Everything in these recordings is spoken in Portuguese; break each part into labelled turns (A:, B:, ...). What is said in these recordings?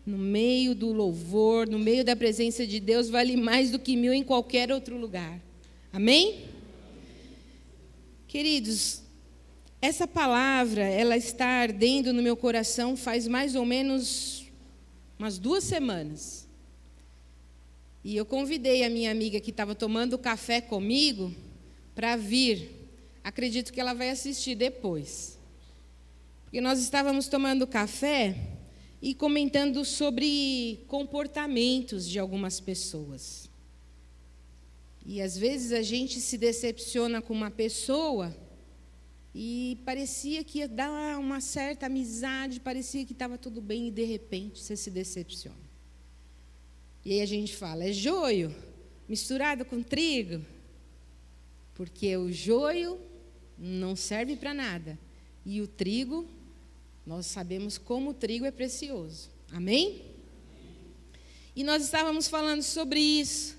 A: no meio do louvor, no meio da presença de Deus, vale mais do que 1000 em qualquer outro lugar. Amém? Queridos, essa palavra, ela está ardendo no meu coração faz mais ou menos umas 2 semanas. E eu convidei a minha amiga que estava tomando café comigo para vir. Acredito que ela vai assistir depois. Porque nós estávamos tomando café e comentando sobre comportamentos de algumas pessoas. E às vezes a gente se decepciona com uma pessoa e parecia que ia dar uma certa amizade, parecia que estava tudo bem e de repente você se decepciona. E aí a gente fala, é joio misturado com trigo? Porque o joio não serve para nada. E o trigo, nós sabemos como o trigo é precioso. Amém? E nós estávamos falando sobre isso.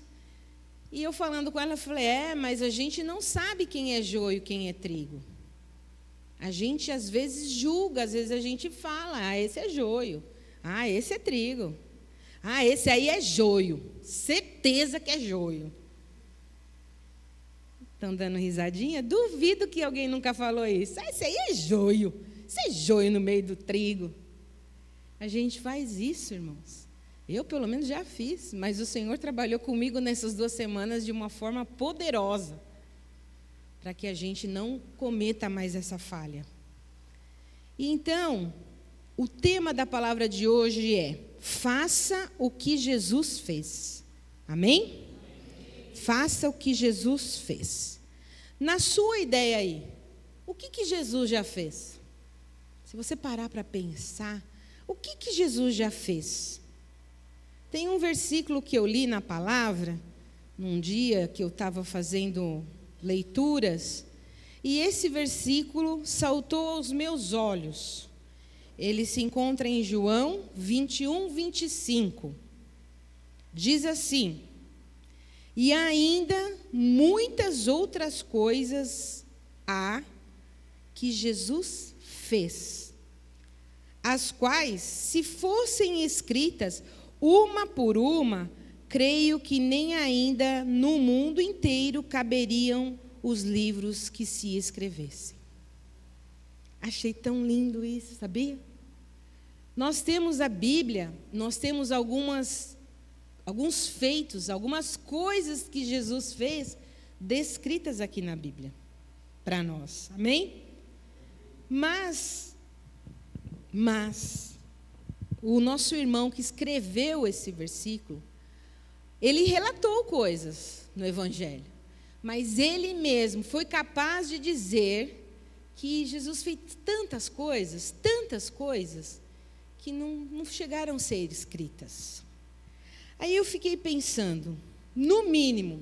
A: E eu falando com ela, eu falei, mas a gente não sabe quem é joio, quem é trigo. A gente às vezes julga, às vezes a gente fala, esse é joio, esse é trigo. Esse aí é joio, certeza que é joio. Estão dando risadinha? Duvido que alguém nunca falou isso. Esse aí é joio, isso é joio no meio do trigo. A gente faz isso, irmãos. Eu, pelo menos, já fiz, mas o Senhor trabalhou comigo nessas 2 semanas de uma forma poderosa, para que a gente não cometa mais essa falha. E então, o tema da palavra de hoje é: faça o que Jesus fez. Amém? Faça o que Jesus fez. Na sua ideia aí, o que Jesus já fez? Se você parar para pensar, o que Jesus já fez? Tem um versículo que eu li na palavra, num dia que eu estava fazendo leituras, e esse versículo saltou aos meus olhos. Ele se encontra em João 21, 25. Diz assim: e ainda muitas outras coisas há que Jesus fez, as quais, se fossem escritas uma por uma, creio que nem ainda no mundo inteiro caberiam os livros que se escrevessem. Achei tão lindo isso, sabia? Nós temos a Bíblia, nós temos alguns feitos, algumas coisas que Jesus fez, descritas aqui na Bíblia, para nós, amém? Mas, o nosso irmão que escreveu esse versículo, ele relatou coisas no Evangelho, mas ele mesmo foi capaz de dizer que Jesus fez tantas coisas, que não chegaram a ser escritas. Aí eu fiquei pensando, no mínimo,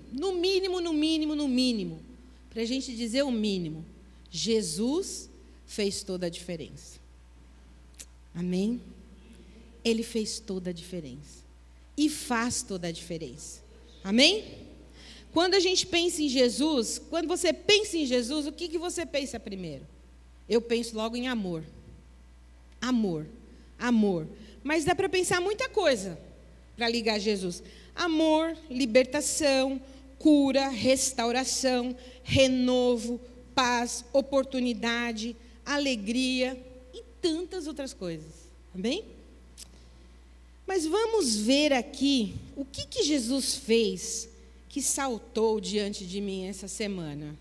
A: para a gente dizer o mínimo, Jesus fez toda a diferença. Amém? Ele fez toda a diferença. E faz toda a diferença. Amém? Quando a gente pensa em Jesus, quando você pensa em Jesus, o que você pensa primeiro? Eu penso logo em amor. Amor. Mas dá para pensar muita coisa para ligar a Jesus. Amor, libertação, cura, restauração, renovo, paz, oportunidade, alegria e tantas outras coisas. Amém? Mas vamos ver aqui o que Jesus fez que saltou diante de mim essa semana.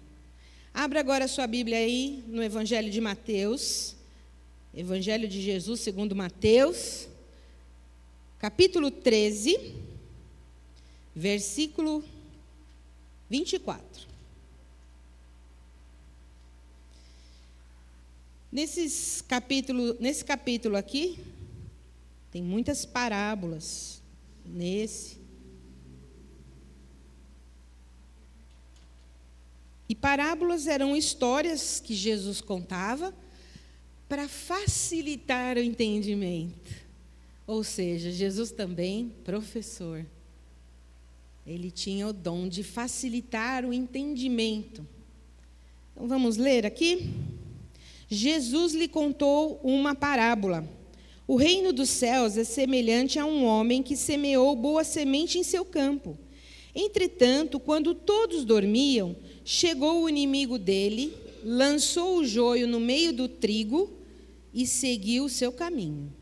A: Abra agora a sua Bíblia aí no Evangelho de Mateus, Evangelho de Jesus segundo Mateus, capítulo 13, versículo 24. Nesse capítulo aqui, tem muitas parábolas nesse. E parábolas eram histórias que Jesus contava para facilitar o entendimento. Ou seja, Jesus também, professor, ele tinha o dom de facilitar o entendimento. Então vamos ler aqui? Jesus lhe contou uma parábola. O reino dos céus é semelhante a um homem que semeou boa semente em seu campo. Entretanto, quando todos dormiam, chegou o inimigo dele, lançou o joio no meio do trigo e seguiu o seu caminho.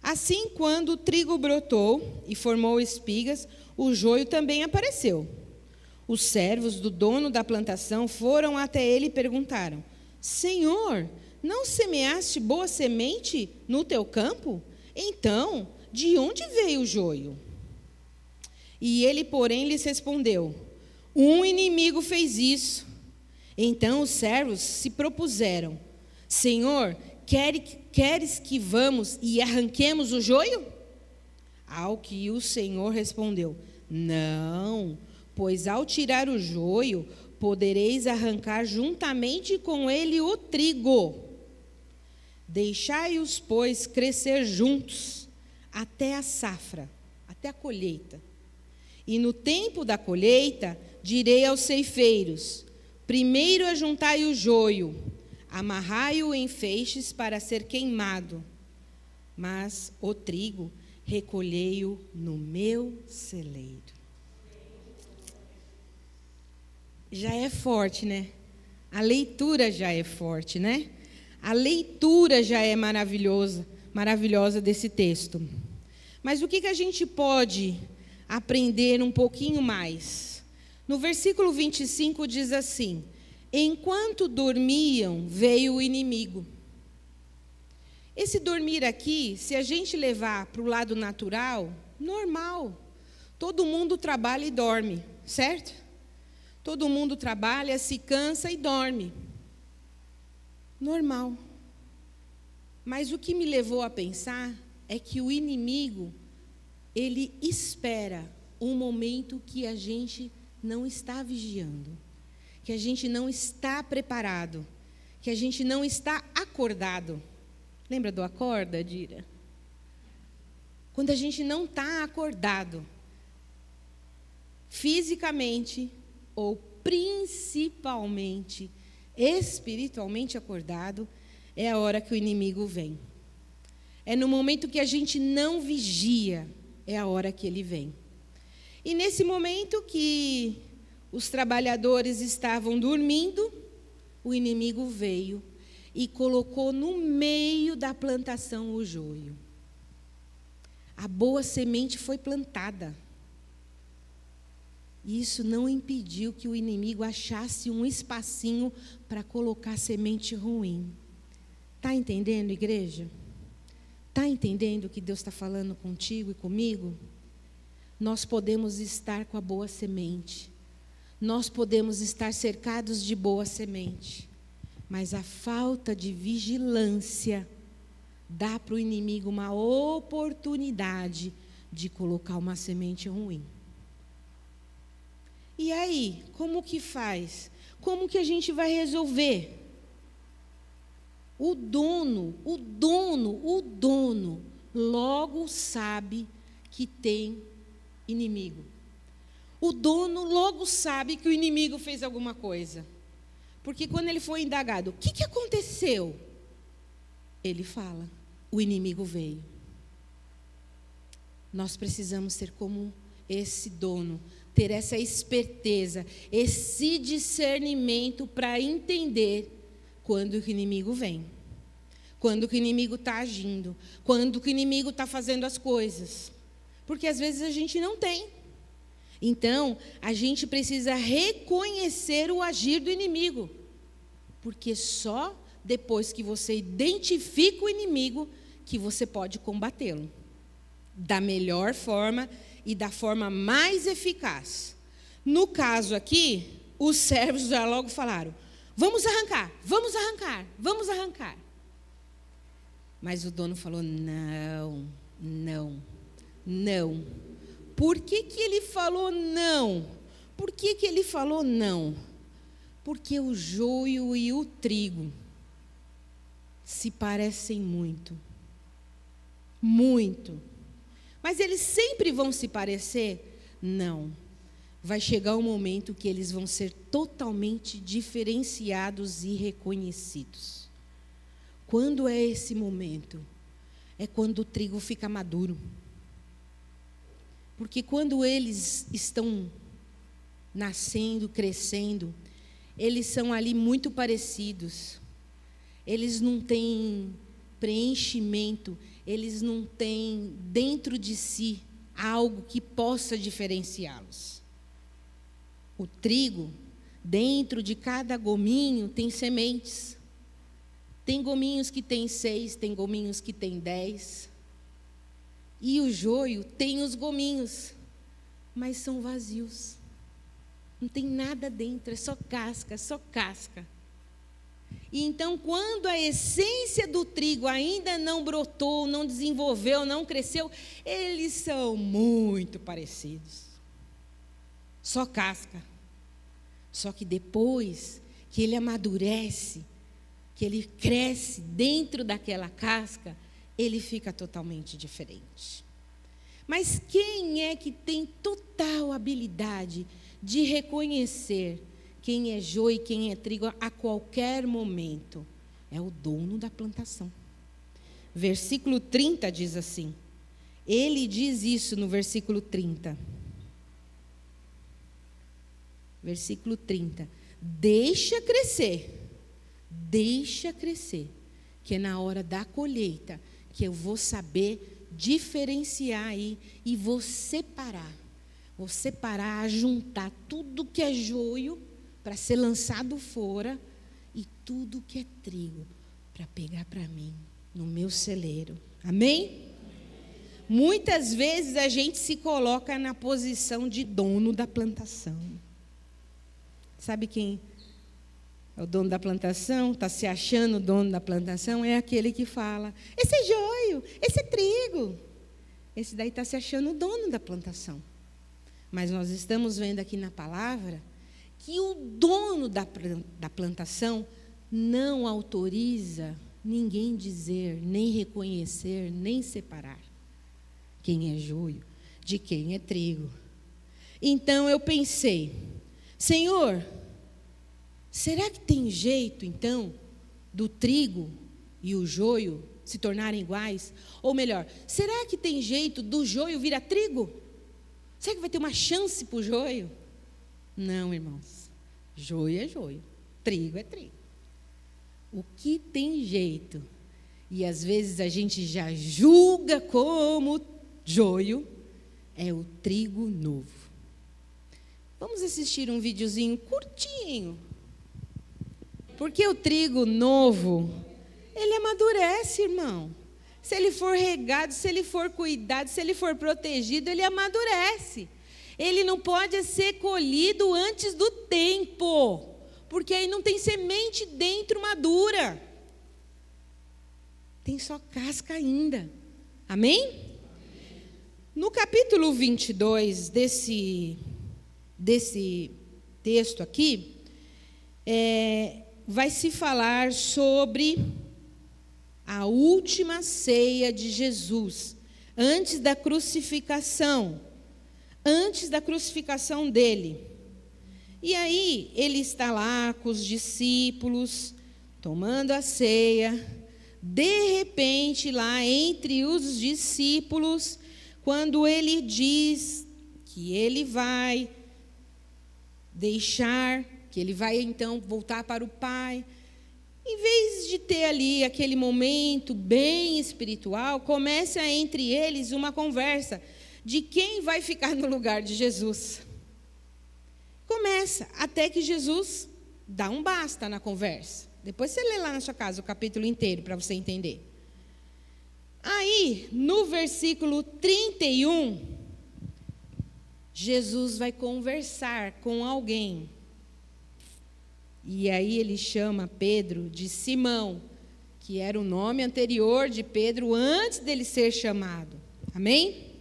A: Assim, quando o trigo brotou e formou espigas, o joio também apareceu. Os servos do dono da plantação foram até ele e perguntaram: Senhor, não semeaste boa semente no teu campo? Então, de onde veio o joio? E ele, porém, lhes respondeu: um inimigo fez isso. Então os servos se propuseram: Senhor, queres que vamos e arranquemos o joio? Ao que o Senhor respondeu: não, pois ao tirar o joio, podereis arrancar juntamente com ele o trigo. Deixai-os, pois, crescer juntos até a safra, até a colheita. E no tempo da colheita, direi aos ceifeiros: primeiro ajuntai o joio, amarrai-o em feixes para ser queimado, mas o trigo recolhei-o no meu celeiro. Já é forte, né? A leitura já é forte, né? A leitura já é maravilhosa desse texto. Mas o que a gente pode aprender um pouquinho mais? No versículo 25 diz assim: enquanto dormiam, veio o inimigo. Esse dormir aqui, se a gente levar para o lado natural, normal. Todo mundo trabalha e dorme, certo? Todo mundo trabalha, se cansa e dorme. Normal. Mas o que me levou a pensar é que o inimigo, ele espera um momento que a gente não está vigiando, que a gente não está preparado, que a gente não está acordado. Lembra do acorda, Dira? Quando a gente não está acordado, fisicamente ou principalmente espiritualmente acordado, é a hora que o inimigo vem. É no momento que a gente não vigia, é a hora que ele vem. E nesse momento que os trabalhadores estavam dormindo, o inimigo veio e colocou no meio da plantação o joio. A boa semente foi plantada. E isso não impediu que o inimigo achasse um espacinho para colocar semente ruim. Está entendendo, igreja? Está entendendo o que Deus está falando contigo e comigo? Nós podemos estar com a boa semente. Nós podemos estar cercados de boa semente. Mas a falta de vigilância dá para o inimigo uma oportunidade de colocar uma semente ruim. E aí, como que faz? Como que a gente vai resolver? O dono logo sabe que tem inimigo. O dono logo sabe que o inimigo fez alguma coisa. Porque quando ele foi indagado, o que aconteceu? Ele fala, o inimigo veio. Nós precisamos ser como esse dono, ter essa esperteza, esse discernimento para entender quando o inimigo vem, quando o inimigo está agindo, quando o inimigo está fazendo as coisas. Porque às vezes a gente não tem. Então, a gente precisa reconhecer o agir do inimigo. Porque só depois que você identifica o inimigo, que você pode combatê-lo. Da melhor forma e da forma mais eficaz. No caso aqui, os servos já logo falaram: vamos arrancar, vamos arrancar, vamos arrancar. Mas o dono falou: não. Por que ele falou não? Por que ele falou não? Porque o joio e o trigo se parecem muito. Muito. Mas eles sempre vão se parecer? Não. Vai chegar um momento que eles vão ser totalmente diferenciados e reconhecidos. Quando é esse momento? é quando o trigo fica maduro. Porque quando eles estão nascendo, crescendo, eles são ali muito parecidos. Eles não têm preenchimento, eles não têm dentro de si algo que possa diferenciá-los. O trigo, dentro de cada gominho, tem sementes. Tem gominhos que tem 6, tem gominhos que tem 10. E o joio tem os gominhos, mas são vazios. Não tem nada dentro, é só casca, só casca. E então, quando a essência do trigo ainda não brotou, não desenvolveu, não cresceu, eles são muito parecidos. Só casca. Só que depois que ele amadurece, que ele cresce dentro daquela casca, ele fica totalmente diferente. Mas quem é que tem total habilidade de reconhecer quem é joio e quem é trigo a qualquer momento? É o dono da plantação. Versículo 30 diz assim. Ele diz isso no versículo 30. Versículo 30. Deixa crescer, que é na hora da colheita que eu vou saber diferenciar aí e vou separar, juntar tudo que é joio para ser lançado fora e tudo que é trigo para pegar para mim no meu celeiro. Amém? Muitas vezes a gente se coloca na posição de dono da plantação. Sabe quem é o dono da plantação? Está se achando o dono da plantação? É aquele que fala, esse é joio, esse é trigo. Esse daí está se achando o dono da plantação. Mas nós estamos vendo aqui na palavra que o dono da plantação não autoriza ninguém dizer, nem reconhecer, nem separar quem é joio de quem é trigo. Então eu pensei, Senhor, será que tem jeito, então, do trigo e o joio se tornarem iguais? Ou melhor, será que tem jeito do joio virar trigo? Será que vai ter uma chance para o joio? Não, irmãos. Joio é joio, trigo é trigo. O que tem jeito, e às vezes a gente já julga como joio, é o trigo novo. Vamos assistir um videozinho curtinho. Porque o trigo novo, ele amadurece, irmão. Se ele for regado, se ele for cuidado, se ele for protegido, ele amadurece. Ele não pode ser colhido antes do tempo, porque aí não tem semente dentro madura. Tem só casca ainda. Amém? No capítulo 22 desse texto aqui, vai se falar sobre a última ceia de Jesus, antes da crucificação dele. E aí, ele está lá com os discípulos, tomando a ceia. De repente, lá entre os discípulos, quando ele diz que ele vai deixar, que ele vai então voltar para o Pai, em vez de ter ali aquele momento bem espiritual, começa entre eles uma conversa de quem vai ficar no lugar de Jesus. Começa, até que Jesus dá um basta na conversa. Depois você lê lá na sua casa o capítulo inteiro para você entender. Aí, no versículo 31, Jesus vai conversar com alguém. E aí ele chama Pedro de Simão, que era o nome anterior de Pedro antes dele ser chamado. Amém?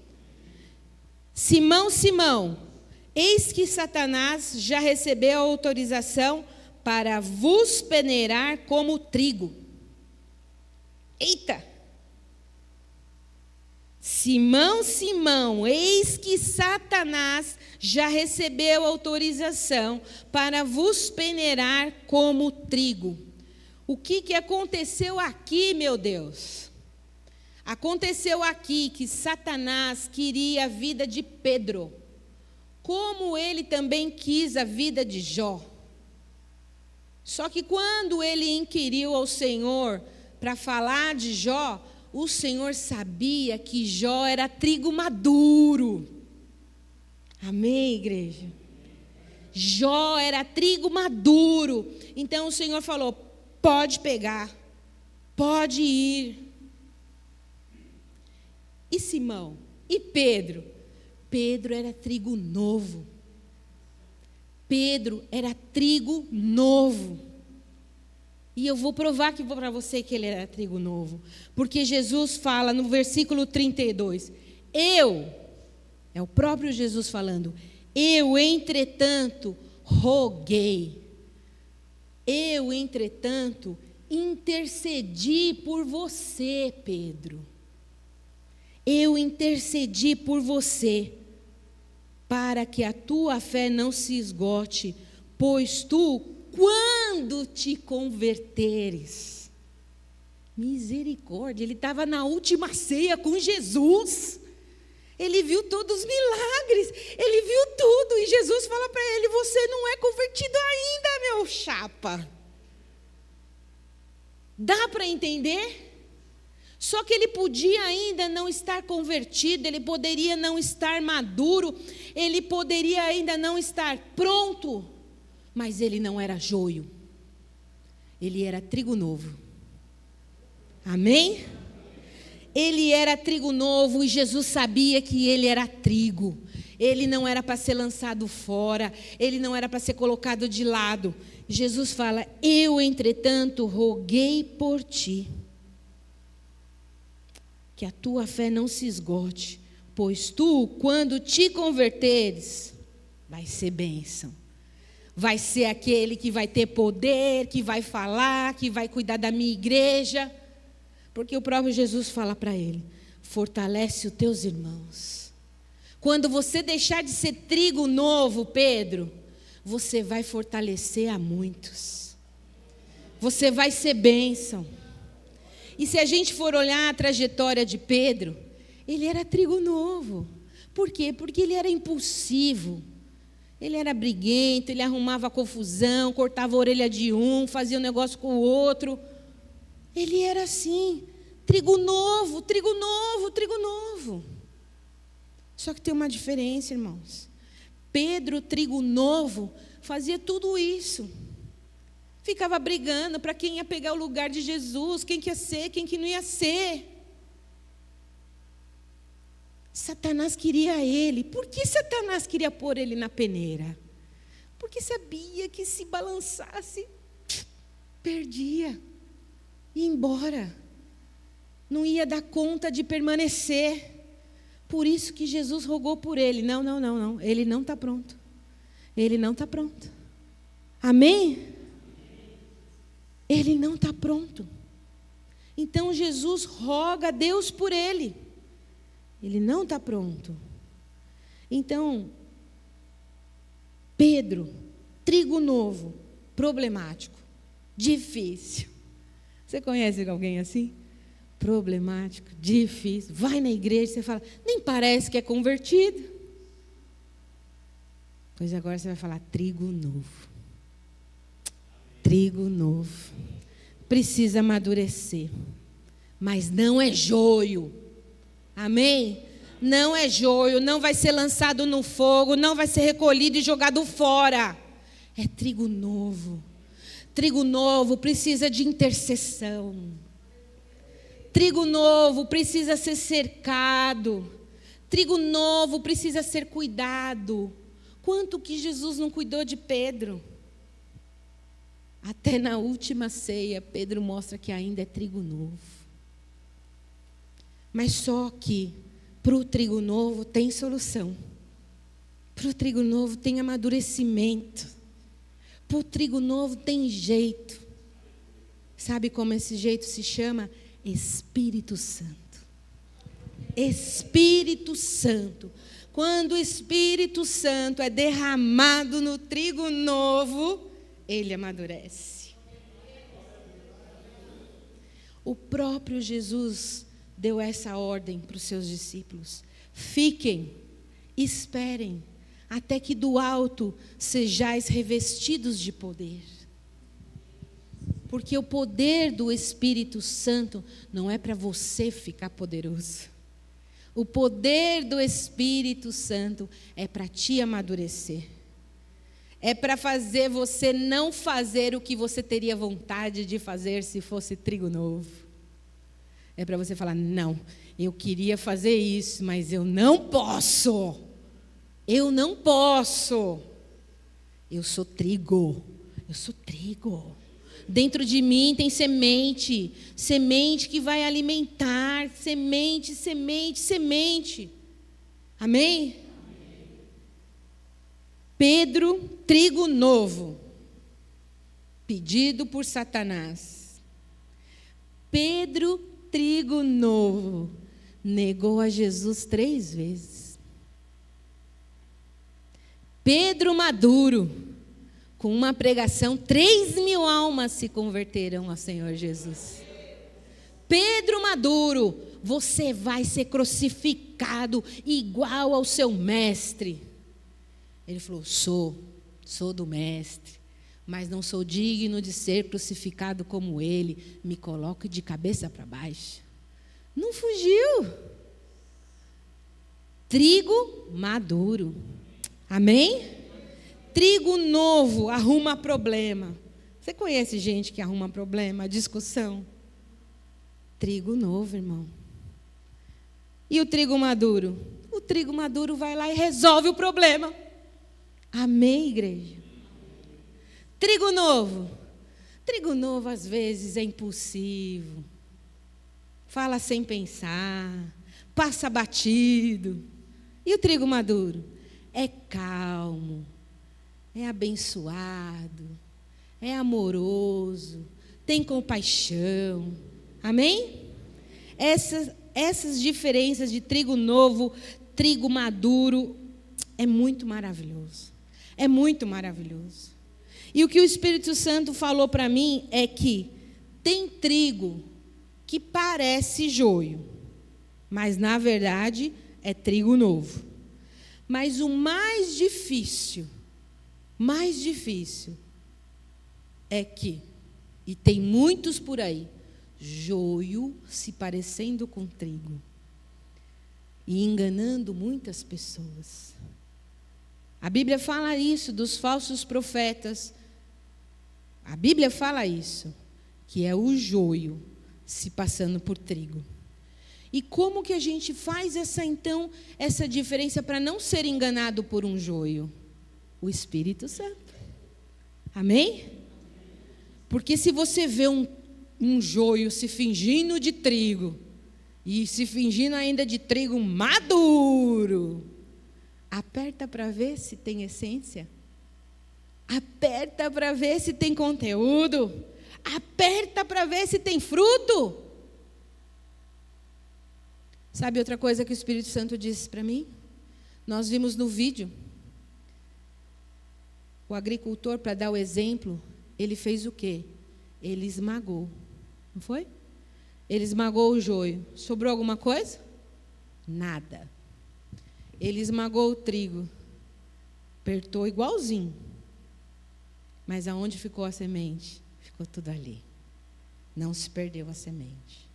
A: Simão, Simão, eis que Satanás já recebeu a autorização para vos peneirar como trigo. Eita! Simão, Simão, eis que Satanás já recebeu autorização para vos peneirar como trigo. O que aconteceu aqui, meu Deus? Aconteceu aqui que Satanás queria a vida de Pedro, como ele também quis a vida de Jó. Só que quando ele inquiriu ao Senhor para falar de Jó, o Senhor sabia que Jó era trigo maduro. Amém, igreja? Jó era trigo maduro. Então o Senhor falou: pode pegar, pode ir. E Simão? E Pedro? Pedro era trigo novo. Pedro era trigo novo. E eu vou provar para você que ele era trigo novo. Porque Jesus fala no versículo 32. É o próprio Jesus falando. Eu, entretanto, roguei. Eu, entretanto, intercedi por você, Pedro. Eu intercedi por você, para que a tua fé não se esgote, pois tu, quando te converteres, misericórdia, ele estava na última ceia com Jesus, ele viu todos os milagres, ele viu tudo, e Jesus fala para ele: você não é convertido ainda, meu chapa. Dá para entender? Só que ele podia ainda não estar convertido, ele poderia não estar maduro, ele poderia ainda não estar pronto, mas ele não era joio, ele era trigo novo. Amém? Ele era trigo novo e Jesus sabia que ele era trigo. Ele não era para ser lançado fora, ele não era para ser colocado de lado. Jesus fala: eu, entretanto, roguei por ti, que a tua fé não se esgote, pois tu, quando te converteres, vai ser bênção. Vai ser aquele que vai ter poder, que vai falar, que vai cuidar da minha igreja. Porque o próprio Jesus fala para ele: fortalece os teus irmãos. Quando você deixar de ser trigo novo, Pedro, você vai fortalecer a muitos. Você vai ser bênção. E se a gente for olhar a trajetória de Pedro, ele era trigo novo. Por quê? Porque ele era impulsivo. Ele era briguento, ele arrumava confusão, cortava a orelha de um, fazia um negócio com o outro. Ele era assim, trigo novo, trigo novo, trigo novo. Só que tem uma diferença, irmãos. Pedro, trigo novo, fazia tudo isso. Ficava brigando para quem ia pegar o lugar de Jesus, quem que ia ser, quem que não ia ser. Satanás queria ele. Por que Satanás queria pôr ele na peneira? Porque sabia que se balançasse, perdia, ia embora. Não ia dar conta de permanecer. Por isso que Jesus rogou por ele. Não. Ele não está pronto. Ele não está pronto. Amém? Ele não está pronto. Então Jesus roga a Deus por ele. Ele não está pronto. Então, Pedro, trigo novo, problemático, difícil. Você conhece alguém assim? Problemático, difícil. Vai na igreja e você fala: nem parece que é convertido. Pois agora você vai falar: trigo novo. Trigo novo. Precisa amadurecer. Mas não é joio. Amém? Não é joio, não vai ser lançado no fogo, não vai ser recolhido e jogado fora. É trigo novo. Trigo novo precisa de intercessão. Trigo novo precisa ser cercado. Trigo novo precisa ser cuidado. Quanto que Jesus não cuidou de Pedro? Até na última ceia, Pedro mostra que ainda é trigo novo. Mas só que para o trigo novo tem solução. Para o trigo novo tem amadurecimento. Para o trigo novo tem jeito. Sabe como esse jeito se chama? Espírito Santo. Espírito Santo. Quando o Espírito Santo é derramado no trigo novo, ele amadurece. O próprio Jesus deu essa ordem para os seus discípulos: fiquem, esperem, até que do alto sejais revestidos de poder. Porque o poder do Espírito Santo não é para você ficar poderoso. O poder do Espírito Santo é para te amadurecer. É para fazer você não fazer o que você teria vontade de fazer se fosse trigo novo. É para você falar: não, eu queria fazer isso, mas eu não posso. Eu não posso. Eu sou trigo. Eu sou trigo. Dentro de mim tem semente. Semente que vai alimentar. Semente, semente, semente. Amém? Pedro, trigo novo, pedido por Satanás. Pedro, trigo novo, negou a Jesus 3 vezes. Pedro maduro, com uma pregação, 3.000 almas se converterão ao Senhor Jesus. Pedro maduro, você vai ser crucificado igual ao seu mestre. Ele falou: sou do mestre, mas não sou digno de ser crucificado como ele. Me coloque de cabeça para baixo. Não fugiu. Trigo maduro. Amém? Trigo novo arruma problema. Você conhece gente que arruma problema, discussão? Trigo novo, irmão. E o trigo maduro? O trigo maduro vai lá e resolve o problema. Amém, igreja? Trigo novo. Trigo novo às vezes é impulsivo. Fala sem pensar. Passa batido. E o trigo maduro? É calmo. É abençoado. É amoroso. Tem compaixão. Amém? Essas diferenças de trigo novo, trigo maduro, é muito maravilhoso. É muito maravilhoso. E o que o Espírito Santo falou para mim é que tem trigo que parece joio, mas na verdade é trigo novo. Mas o mais difícil é que, e tem muitos por aí, joio se parecendo com trigo e enganando muitas pessoas. A Bíblia fala isso dos falsos profetas. A Bíblia fala isso, que é o joio se passando por trigo. E como que a gente faz essa diferença para não ser enganado por um joio? O Espírito Santo. Amém? Porque se você vê um joio se fingindo de trigo, e se fingindo ainda de trigo maduro, aperta para ver se tem essência. Aperta para ver se tem conteúdo. Aperta para ver se tem fruto. Sabe outra coisa que o Espírito Santo disse para mim? Nós vimos no vídeo. O agricultor, para dar o exemplo, ele fez o quê? Ele esmagou. Não foi? Ele esmagou o joio. Sobrou alguma coisa? Nada. Ele esmagou o trigo. Apertou igualzinho. Mas aonde ficou a semente? Ficou tudo ali. Não se perdeu a semente.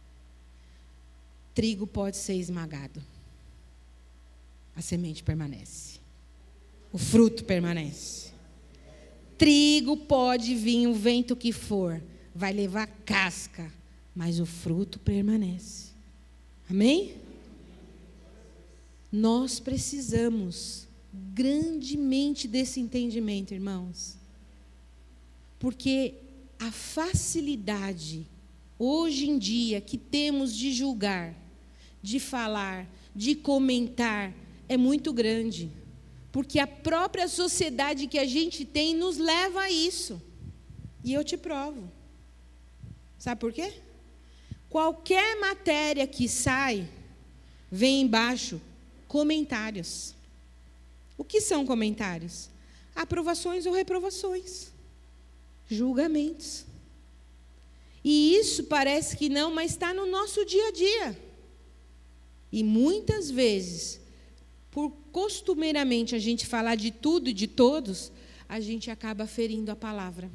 A: Trigo pode ser esmagado. A semente permanece. O fruto permanece. Trigo pode vir o vento que for. Vai levar casca. Mas o fruto permanece. Amém? Nós precisamos grandemente desse entendimento, irmãos. Porque a facilidade, hoje em dia, que temos de julgar, de falar, de comentar, é muito grande. Porque a própria sociedade que a gente tem nos leva a isso. E eu te provo. Sabe por quê? Qualquer matéria que sai, vem embaixo comentários. O que são comentários? Aprovações ou reprovações. Julgamentos. E isso parece que não, mas está no nosso dia a dia. E muitas vezes, por costumeiramente a gente falar de tudo e de todos, a gente acaba ferindo a palavra.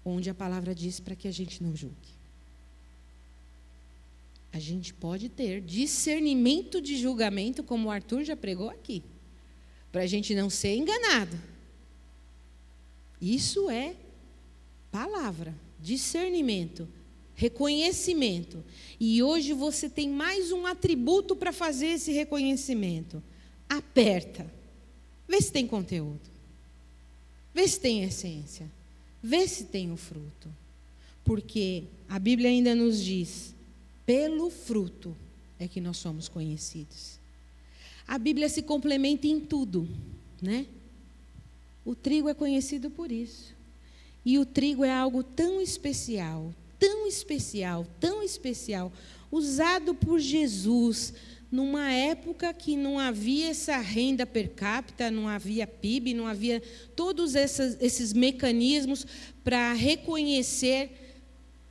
A: Onde a palavra diz para que a gente não julgue. A gente pode ter discernimento de julgamento, como o Arthur já pregou aqui, para a gente não ser enganado. Isso é palavra, discernimento, reconhecimento. E hoje você tem mais um atributo para fazer esse reconhecimento. Aperta. Vê se tem conteúdo. Vê se tem essência. Vê se tem o fruto. Porque a Bíblia ainda nos diz, pelo fruto é que nós somos conhecidos. A Bíblia se complementa em tudo, né? O trigo é conhecido por isso. E o trigo é algo tão especial, tão especial, tão especial, usado por Jesus numa época que não havia essa renda per capita, não havia PIB, não havia todos esses mecanismos para reconhecer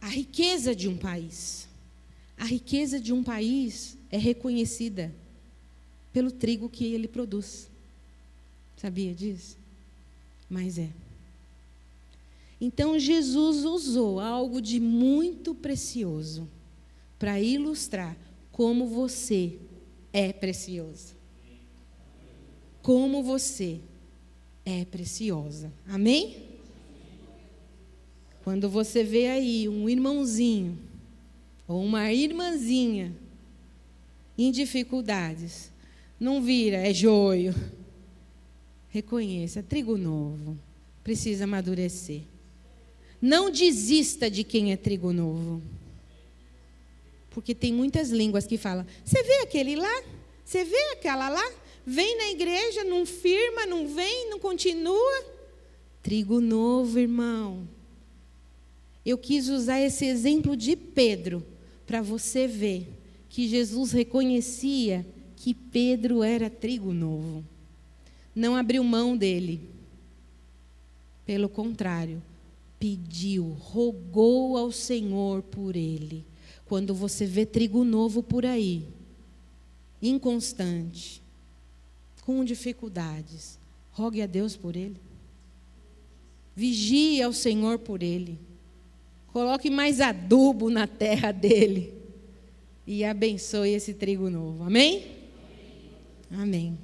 A: a riqueza de um país. A riqueza de um país é reconhecida pelo trigo que ele produz. Sabia disso? Mas é. Então, Jesus usou algo de muito precioso para ilustrar como você é precioso. Como você é preciosa. Amém? Quando você vê aí um irmãozinho ou uma irmãzinha em dificuldades, não vira, é joio. Reconheça, trigo novo, precisa amadurecer. Não desista de quem é trigo novo. Porque tem muitas línguas que falam, você vê aquele lá? Você vê aquela lá? Vem na igreja, não firma, não vem, não continua. Trigo novo, irmão. Eu quis usar esse exemplo de Pedro, para você ver que Jesus reconhecia que Pedro era trigo novo. Não abriu mão dele. Pelo contrário, pediu, rogou ao Senhor por ele. Quando você vê trigo novo por aí, inconstante, com dificuldades, rogue a Deus por ele. Vigie ao Senhor por ele. Coloque mais adubo na terra dele. E abençoe esse trigo novo. Amém? Amém.